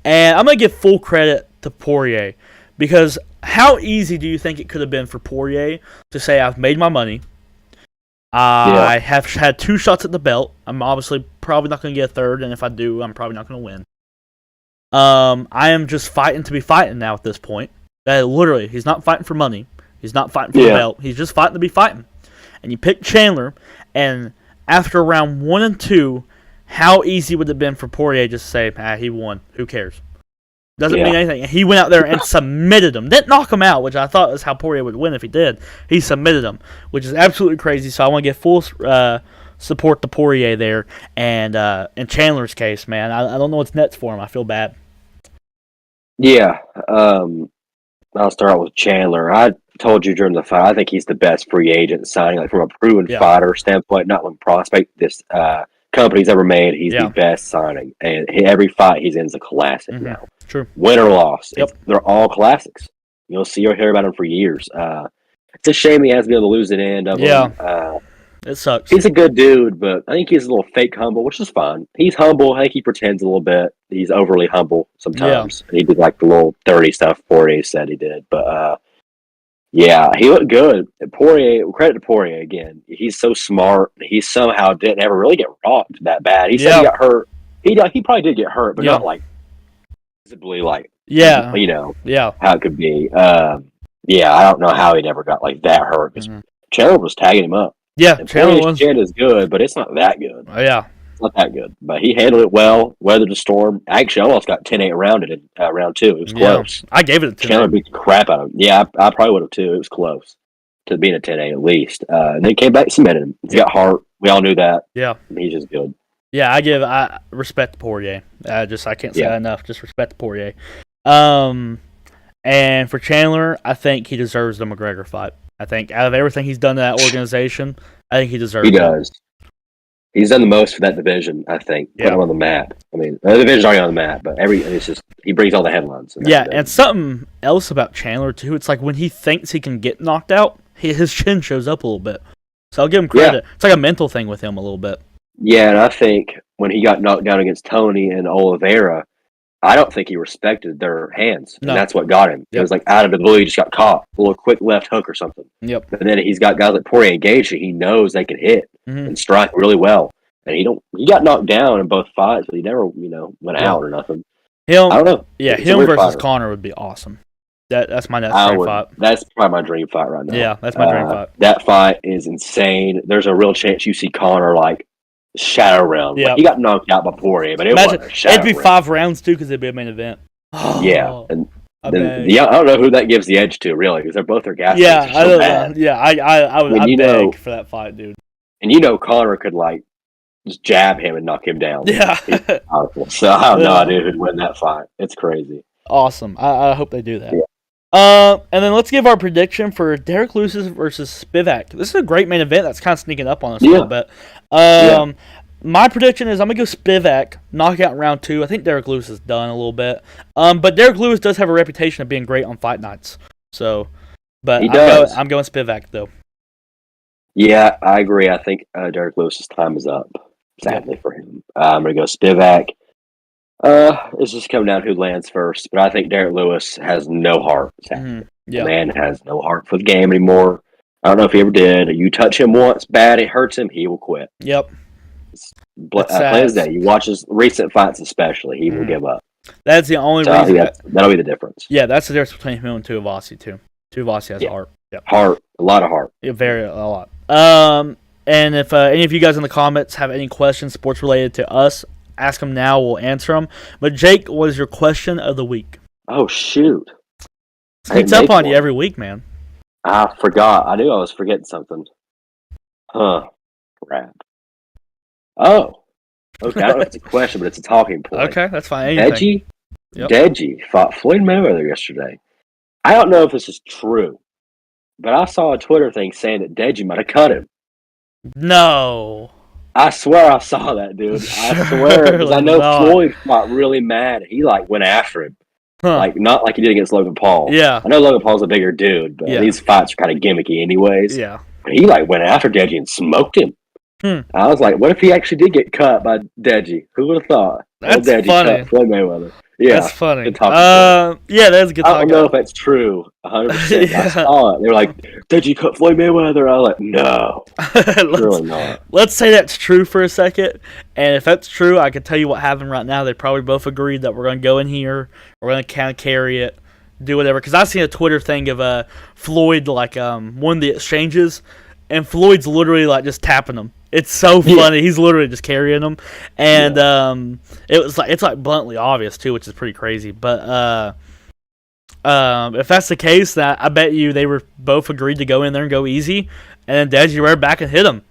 And I'm going to give full credit to Poirier. Because how easy do you think it could have been for Poirier to say, I've made my money. I have had 2 shots at the belt. I'm obviously probably not going to get a third. And if I do, I'm probably not going to win. I am just fighting to be fighting now at this point. Literally, he's not fighting for money. He's not fighting for the belt. He's just fighting to be fighting. And you pick Chandler, and after round 1 and 2, how easy would it have been for Poirier just to say, he won. Who cares? Doesn't mean anything. And he went out there and submitted him. Didn't knock him out, which I thought was how Poirier would win if he did. He submitted him, which is absolutely crazy. So I want to give support the Poirier there. And in Chandler's case, man, I don't know what's next for him. I feel bad. Yeah. I'll start out with Chandler. I told you during the fight, I think he's the best free agent signing, like from a proven fighter standpoint, not like prospect. This company's ever made. He's the best signing, and every fight he's in is a classic now. True. Win or loss, they're all classics. You'll see or hear about him for years. It's a shame he has to be able to lose an end of him. It sucks. He's a good dude, but I think he's a little fake humble, which is fine. He's humble. I think he pretends a little bit. He's overly humble sometimes. He did like the little 30 stuff Poirier said he did. But, yeah, he looked good. Poirier, credit to Poirier again. He's so smart. He somehow didn't ever really get rocked that bad. He said he got hurt. He probably did get hurt, but not like visibly like, how it could be. I don't know how he never got like that hurt. Chandler was tagging him up. Yeah, Chandler's chin is good, but it's not that good. It's not that good. But he handled it well, weathered the storm. Actually, almost got 10-8 rounded in round 2. It was close. I gave it a 10. Chandler beat the crap out of him. Yeah, I probably would have too. It was close to being a 10-8 at least. And then he came back, cemented him. He's got heart. We all knew that. Yeah. And he's just good. Yeah, I respect the Poirier. I can't say that enough. Just respect the Poirier. And for Chandler, I think he deserves the McGregor fight. I think out of everything he's done to that organization, I think he deserves it. He does. He's done the most for that division, I think. Put him on the map. I mean, the division's already on the map, but it's just he brings all the headlines. And something else about Chandler, too, it's like when he thinks he can get knocked out, his chin shows up a little bit. So I'll give him credit. It's like a mental thing with him a little bit. Yeah, and I think when he got knocked down against Tony and Oliveira, I don't think he respected their hands, and that's what got him. It was like out of the blue, he just got caught. A little quick left hook or something. But then he's got guys like Poirier and Gaethje. He knows they can hit and strike really well. And he got knocked down in both fights, but he never, went out or nothing. I don't know. Yeah, him versus Conor would be awesome. That's my next dream fight. That's probably my dream fight right now. Yeah, that's my dream fight. That fight is insane. There's a real chance you see Conor like shadow round. Like, he got knocked out by Poirier, but it'd be 5 rounds too because it'd be a main event. And then, I don't know who that gives the edge to really because they're both their gas. I don't know. Yeah, I would beg for that fight, dude. And Conor could like just jab him and knock him down. Yeah, he's powerful. So I have no idea who'd win that fight. It's crazy. Awesome. I hope they do that. Yeah. And then let's give our prediction for Derek Lewis versus Spivak. This is a great main event that's kind of sneaking up on us a little bit. My prediction is I'm going to go Spivak, knockout in round 2. I think Derek Lewis is done a little bit. But Derek Lewis does have a reputation of being great on fight nights. So, but I'm going Spivak, though. Yeah, I agree. I think Derek Lewis's time is up, sadly for him. I'm going to go Spivak. It's just coming down who lands first, but I think Derek Lewis has no heart. The man has no heart for the game anymore. I don't know if he ever did. You touch him once, bad, it hurts him, he will quit. Yep. Plain as day. You watch his recent fights especially, he will give up. That's the only reason. That'll be the difference. Yeah, that's the difference between him and Tuivasa, too. Tuivasa has heart. Yep. Heart. A lot of heart. Yeah, a lot. And if any of you guys in the comments have any questions sports related to us, ask them now. We'll answer them. But Jake, what is your question of the week? Oh shoot! Sneaks up on you every week, man. I forgot. I knew I was forgetting something. Crap. Oh. Okay, I don't know if it's a question, but it's a talking point. Okay, that's fine. Deji fought Floyd Mayweather yesterday. I don't know if this is true, but I saw a Twitter thing saying that Deji might have cut him. No. I swear I saw that, dude. I swear. Because I know Floyd got really mad. He, went after him. Like, not like he did against Logan Paul. Yeah. I know Logan Paul's a bigger dude, but these fights are kind of gimmicky anyways. Yeah. But he, went after Deji and smoked him. I was like, what if he actually did get cut by Deji? Who would have thought? That's Deji funny. Cut Floyd Mayweather. Yeah, that's funny. Yeah, that's a good. I don't know if that's true. 100%. I saw it. They were like, "Did you cut Floyd Mayweather?" I was like, "No, really not." Let's say that's true for a second, and if that's true, I can tell you what happened right now. They probably both agreed that we're going to go in here, we're going to kind of carry it, do whatever. Because I seen a Twitter thing of Floyd one of the exchanges, and Floyd's literally just tapping him. It's so funny. He's literally just carrying them, and it's bluntly obvious too, which is pretty crazy. But if that's the case, that I bet you they were both agreed to go in there and go easy, and then Deji ran back and hit him,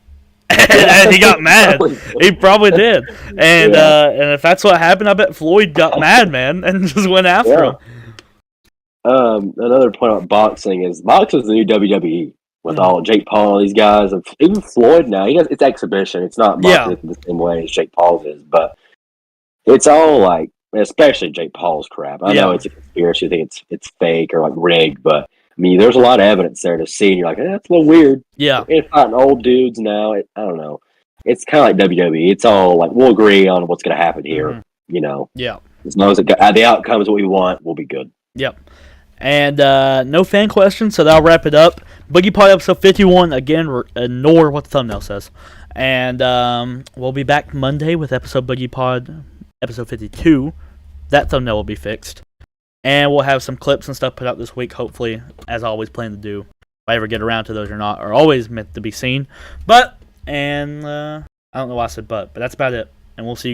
And he got mad. He probably did. And if that's what happened, I bet Floyd got mad, man, and just went after him. Another point about boxing is the new WWE with all Jake Paul and all these guys, and even Floyd now. It's exhibition. It's not marketed the same way as Jake Paul's is, but it's all like, especially Jake Paul's crap. I know it's a conspiracy. I think it's fake or like rigged, but I mean, there's a lot of evidence there to see, and you're like, that's a little weird. Yeah. It's fighting old dudes now. I don't know. It's kind of like WWE. It's all like, we'll agree on what's going to happen here, you know. Yeah. As long as the outcome is what we want, we'll be good. Yep. And no fan questions, so that'll wrap it up. BoogiePod episode 51, again, ignore what the thumbnail says. And we'll be back Monday with episode BoogiePod episode 52. That thumbnail will be fixed. And we'll have some clips and stuff put out this week, hopefully, as I always plan to do. If I ever get around to those or not, are always meant to be seen. I don't know why I said but that's about it. And we'll see you guys.